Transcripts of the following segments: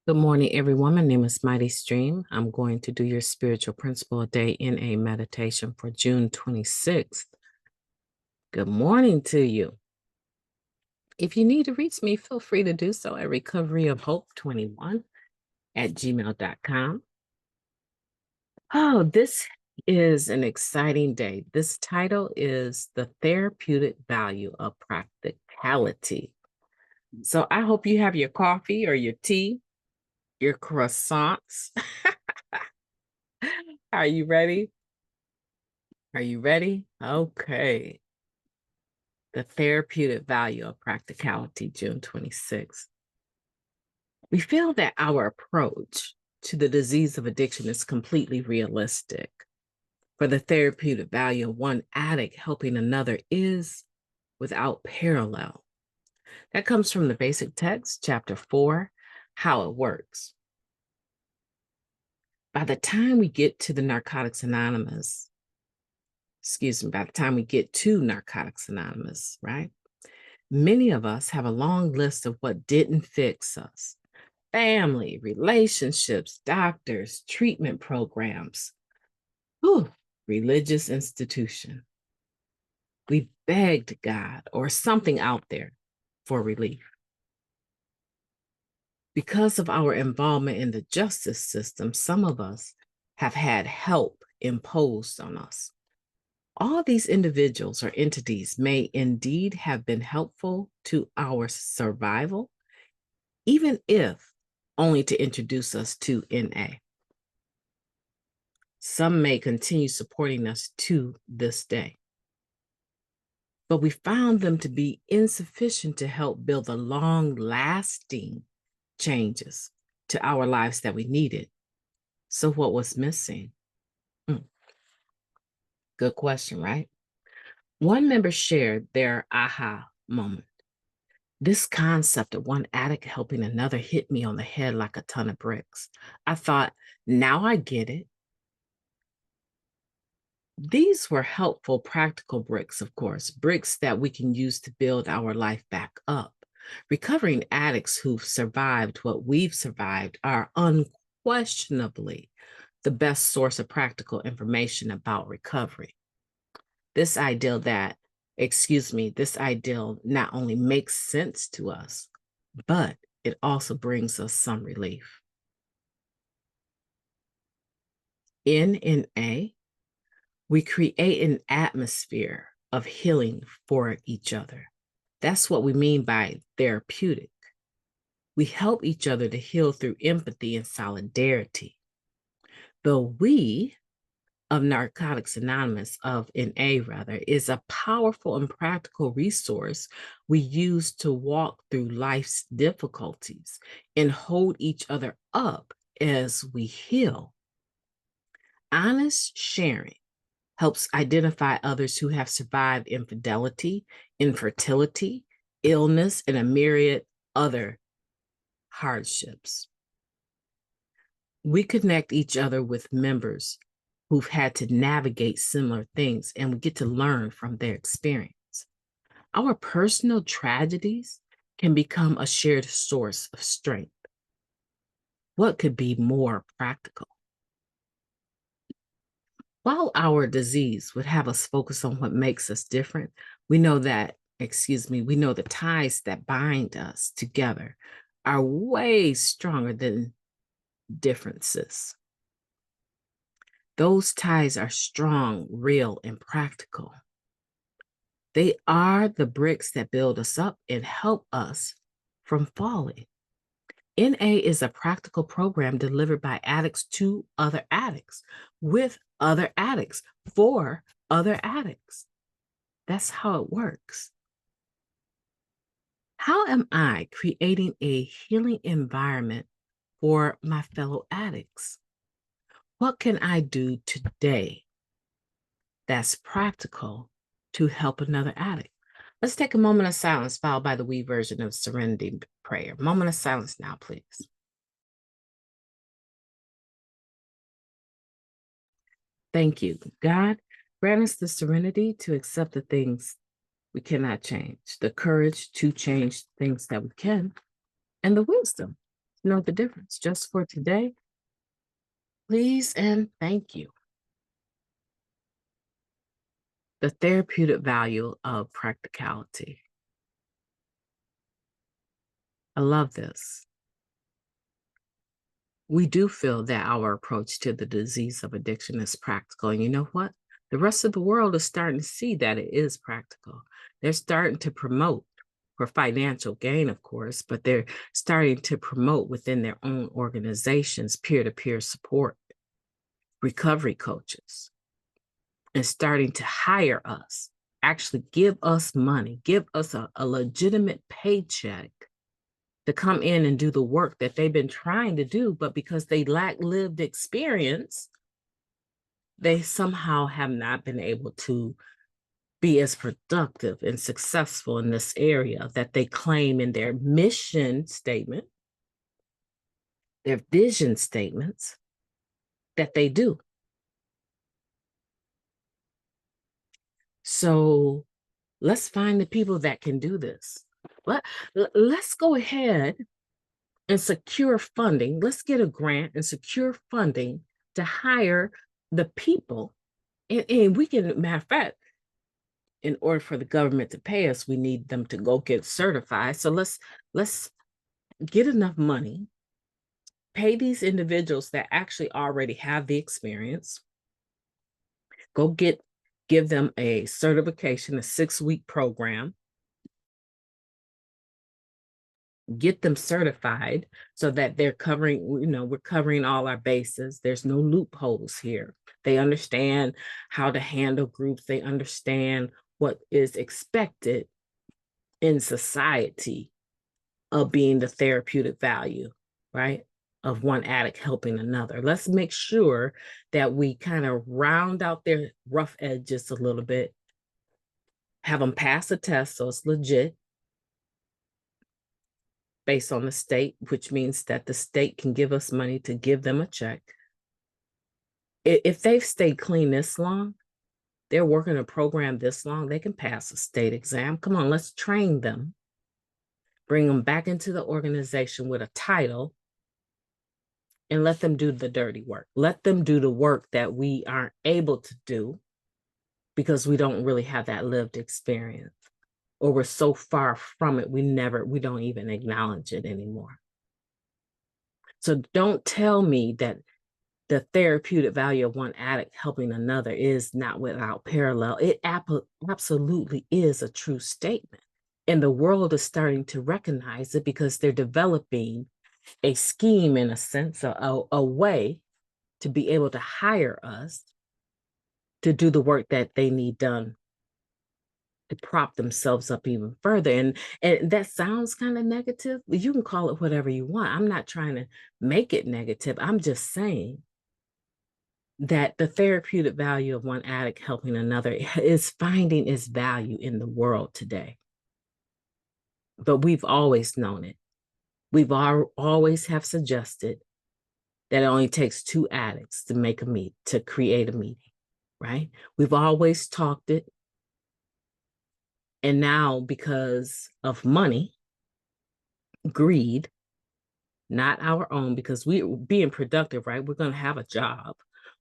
Good morning, everyone. My name is Mighty Stream. I'm going to do your spiritual principle a day in a meditation for June 26th. Good morning to you. If you need to reach me, feel free to do so at recoveryofhope21@gmail.com. Oh, this is an exciting day. This title is The Therapeutic Value of Practicality. So I hope you have your coffee or your tea, your croissants. Are you ready? Are you ready? Okay. The therapeutic value of practicality, June 26th. We feel that our approach to the disease of addiction is completely realistic. For the therapeutic value of one addict helping another is without parallel. That comes from the basic text, chapter 4, How It Works. By the time we get to Narcotics Anonymous, right? Many of us have a long list of what didn't fix us. Family, relationships, doctors, treatment programs, religious institution. We begged God or something out there for relief. Because of our involvement in the justice system, some of us have had help imposed on us. All these individuals or entities may indeed have been helpful to our survival, even if only to introduce us to NA. Some may continue supporting us to this day. But we found them to be insufficient to help build the long-lasting changes to our lives that we needed. So what was missing? Good question, right? One member shared their aha moment. This concept of one addict helping another hit me on the head like a ton of bricks. I thought, now I get it. These were helpful, practical bricks, of course, bricks that we can use to build our life back up. Recovering addicts who've survived what we've survived are unquestionably the best source of practical information about recovery. This ideal not only makes sense to us, but it also brings us some relief. In NA, we create an atmosphere of healing for each other. That's what we mean by therapeutic. We help each other to heal through empathy and solidarity. The we of Narcotics Anonymous, of NA rather, is a powerful and practical resource we use to walk through life's difficulties and hold each other up as we heal. Honest sharing helps identify others who have survived infidelity, infertility, illness, and a myriad other hardships. We connect each other with members who've had to navigate similar things, and we get to learn from their experience. Our personal tragedies can become a shared source of strength. What could be more practical? While our disease would have us focus on what makes us different, we know the ties that bind us together are way stronger than differences. Those ties are strong, real, and practical. They are the bricks that build us up and help us from falling. NA is a practical program delivered by addicts to other addicts, with other addicts, for other addicts. That's how it works. How am I creating a healing environment for my fellow addicts? What can I do today that's practical to help another addict? Let's take a moment of silence, followed by the we version of Serenity Prayer. Moment of silence now, please. Thank you. God, grant us the serenity to accept the things we cannot change, the courage to change things that we can, and the wisdom know the difference. Just for today, please and thank you. The therapeutic value of practicality. I love this. We do feel that our approach to the disease of addiction is practical. And you know what? The rest of the world is starting to see that it is practical. They're starting to promote for financial gain, of course, but they're starting to promote within their own organizations peer-to-peer support, recovery coaches, and starting to hire us, actually give us money, give us a legitimate paycheck to come in and do the work that they've been trying to do, but because they lack lived experience, they somehow have not been able to be as productive and successful in this area that they claim in their mission statement, their vision statements, that they do. So let's find the people that can do this. Let's go ahead and secure funding. Let's get a grant and secure funding to hire the people. And we can, matter of fact, in order for the government to pay us, we need them to go get certified. So let's get enough money, pay these individuals that actually already have the experience, give them a certification, a 6-week program, get them certified so that they're covering, we're covering all our bases. There's no loopholes here. They understand how to handle groups. They understand what is expected in society of being the therapeutic value, right? Of one addict helping another. Let's make sure that we kind of round out their rough edges a little bit, have them pass a test so it's legit, based on the state, which means that the state can give us money to give them a check. If they've stayed clean this long, they're working a program this long, they can pass a state exam. Come on, let's train them, bring them back into the organization with a title, and let them do the dirty work. Let them do the work that we aren't able to do because we don't really have that lived experience, or we're so far from it, we don't even acknowledge it anymore. So don't tell me that the therapeutic value of one addict helping another is not without parallel. It absolutely is a true statement. And the world is starting to recognize it because they're developing a scheme, in a sense, a way to be able to hire us to do the work that they need done to prop themselves up even further. And that sounds kind of negative, but you can call it whatever you want. I'm not trying to make it negative. I'm just saying that the therapeutic value of one addict helping another is finding its value in the world today. But we've always known it. We've always have suggested that it only takes 2 addicts to create a meeting, right? We've always talked it. And now, because of money, greed, not our own, because we're being productive, right? We're going to have a job.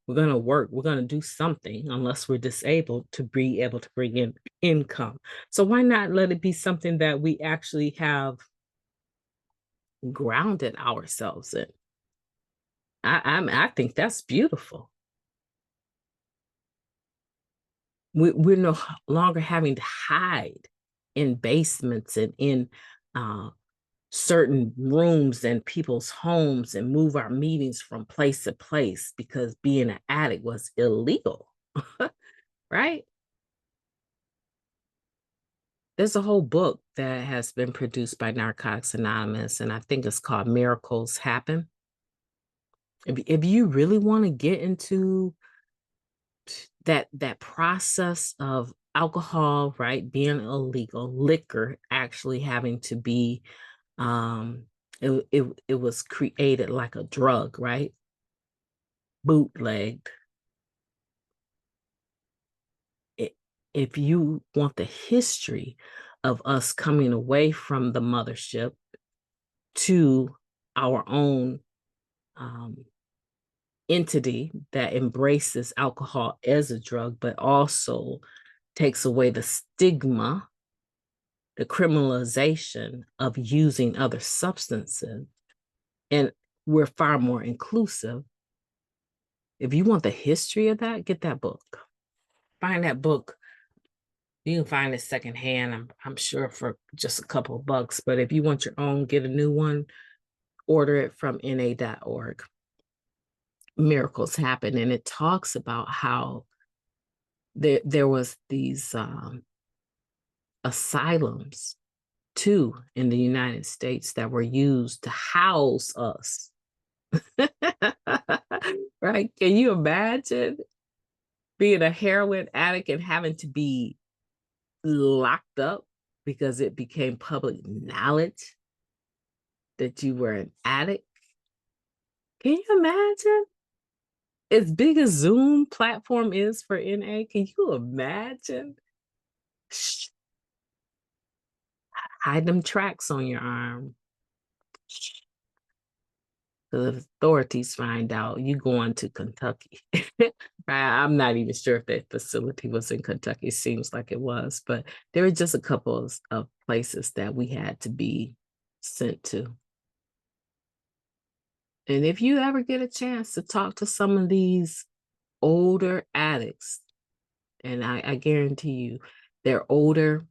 We're going to work. We're going to do something unless we're disabled to be able to bring in income. So why not let it be something that we actually have grounded ourselves in? I think that's beautiful. We're no longer having to hide in basements and in certain rooms and people's homes and move our meetings from place to place because being an addict was illegal, right? There's a whole book that has been produced by Narcotics Anonymous, and I think it's called Miracles Happen. If you really want to get into that process of alcohol, right, being illegal, liquor actually having to be, it was created like a drug, right? Bootlegged. If you want the history of us coming away from the mothership to our own entity that embraces alcohol as a drug, but also takes away the stigma, the criminalization of using other substances. And we're far more inclusive. If you want the history of that, get that book. Find that book. You can find it secondhand, I'm sure, for just a couple of bucks. But if you want your own, get a new one, order it from na.org. Miracles Happen. And it talks about how there was these asylums too in the United States that were used to house us. Right? Can you imagine being a heroin addict and having to be locked up because it became public knowledge that you were an addict? Can you imagine? As big as Zoom platform is for NA, can you imagine? Shh. Hide them tracks on your arm. Shh. The authorities find out you going to Kentucky. I'm not even sure if that facility was in Kentucky. It seems like it was, but there were just a couple of places that we had to be sent to. And if you ever get a chance to talk to some of these older addicts, and I guarantee you, they're older.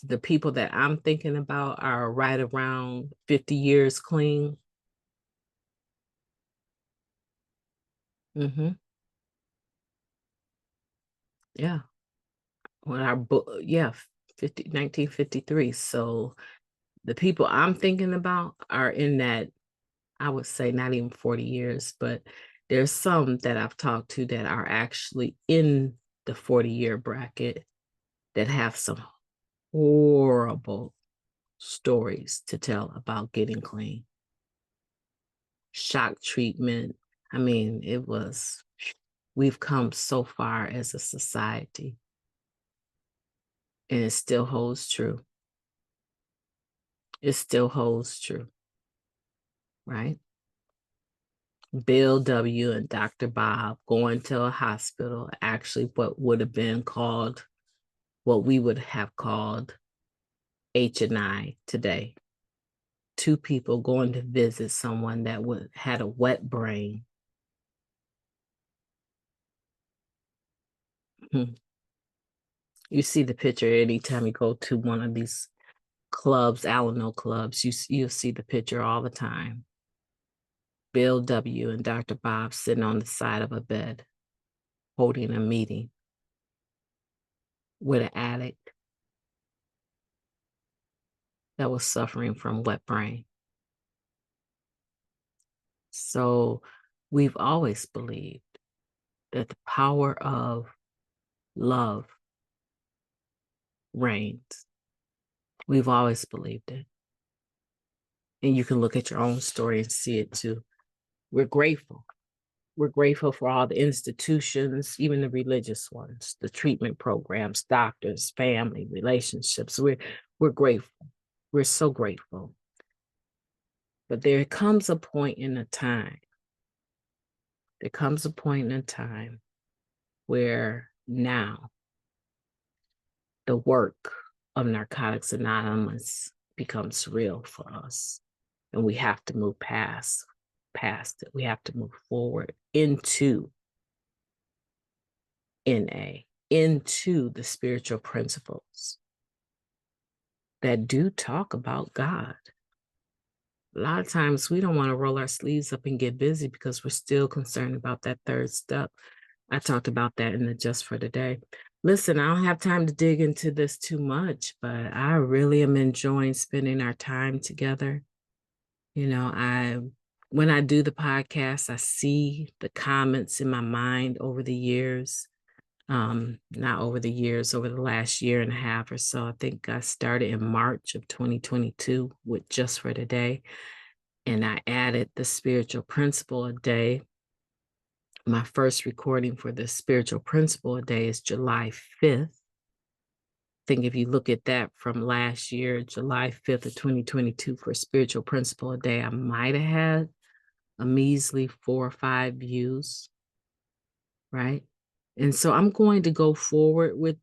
The people that I'm thinking about are right around 50 years clean. Mm-hmm. Yeah. When our book, yeah, 1953. So the people I'm thinking about are in that, I would say not even 40 years, but there's some that I've talked to that are actually in the 40-year bracket that have some horrible stories to tell about getting clean. Shock treatment. I mean, we've come so far as a society, and it still holds true. It still holds true, right? Bill W. and Dr. Bob going to a hospital, actually what would have been called, what we would have called H&I today. Two people going to visit someone that had a wet brain. You see the picture anytime you go to one of these clubs, Alano clubs, you'll see the picture all the time. Bill W. and Dr. Bob sitting on the side of a bed, holding a meeting with an addict that was suffering from wet brain. So we've always believed that the power of love reigns. We've always believed it. And you can look at your own story and see it too. We're grateful. We're grateful for all the institutions, even the religious ones, the treatment programs, doctors, family, relationships. We're grateful. We're so grateful. But there comes a point in a time. There comes a point in a time where now the work of Narcotics Anonymous becomes real for us. And we have to move past it. We have to move forward into NA, into the spiritual principles that do talk about God. A lot of times we don't want to roll our sleeves up and get busy because we're still concerned about that third step. I talked about that in the Just for Today. Listen, I don't have time to dig into this too much, but I really am enjoying spending our time together. You know, when I do the podcast, I see the comments in my mind over the years. Not over the years, over the last year and a half or so. I think I started in March of 2022 with Just for Today. And I added the spiritual principle a day. My first recording for the spiritual principle a day is July 5th. think if you look at that from last year, July 5th of 2022 for Spiritual Principle a Day, I might have had a measly 4 or 5 views, right? And so I'm going to go forward with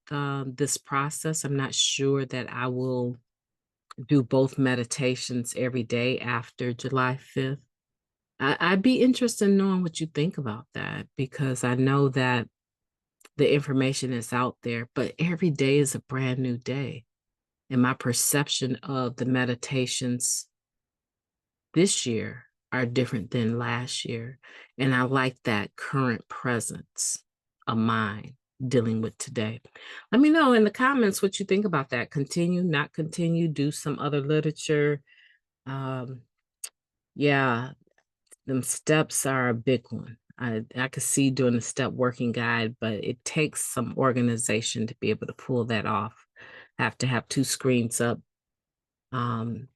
this process. I'm not sure that I will do both meditations every day after July 5th. I'd be interested in knowing what you think about that, because I know that the information is out there, but every day is a brand new day. And my perception of the meditations this year are different than last year. And I like that current presence of mind dealing with today. Let me know in the comments what you think about that. Continue, not continue, do some other literature. Yeah, them steps are a big one. I could see doing the step working guide, but it takes some organization to be able to pull that off. I have to have 2 screens up.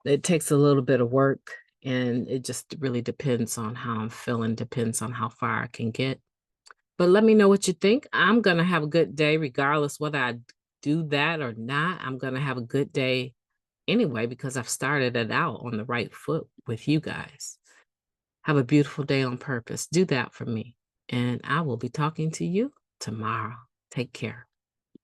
It takes a little bit of work, and it just really depends on how I'm feeling, depends on how far I can get. But let me know what you think. I'm going to have a good day, regardless whether I do that or not. I'm going to have a good day anyway, because I've started it out on the right foot with you guys. Have a beautiful day on purpose. Do that for me. And I will be talking to you tomorrow. Take care.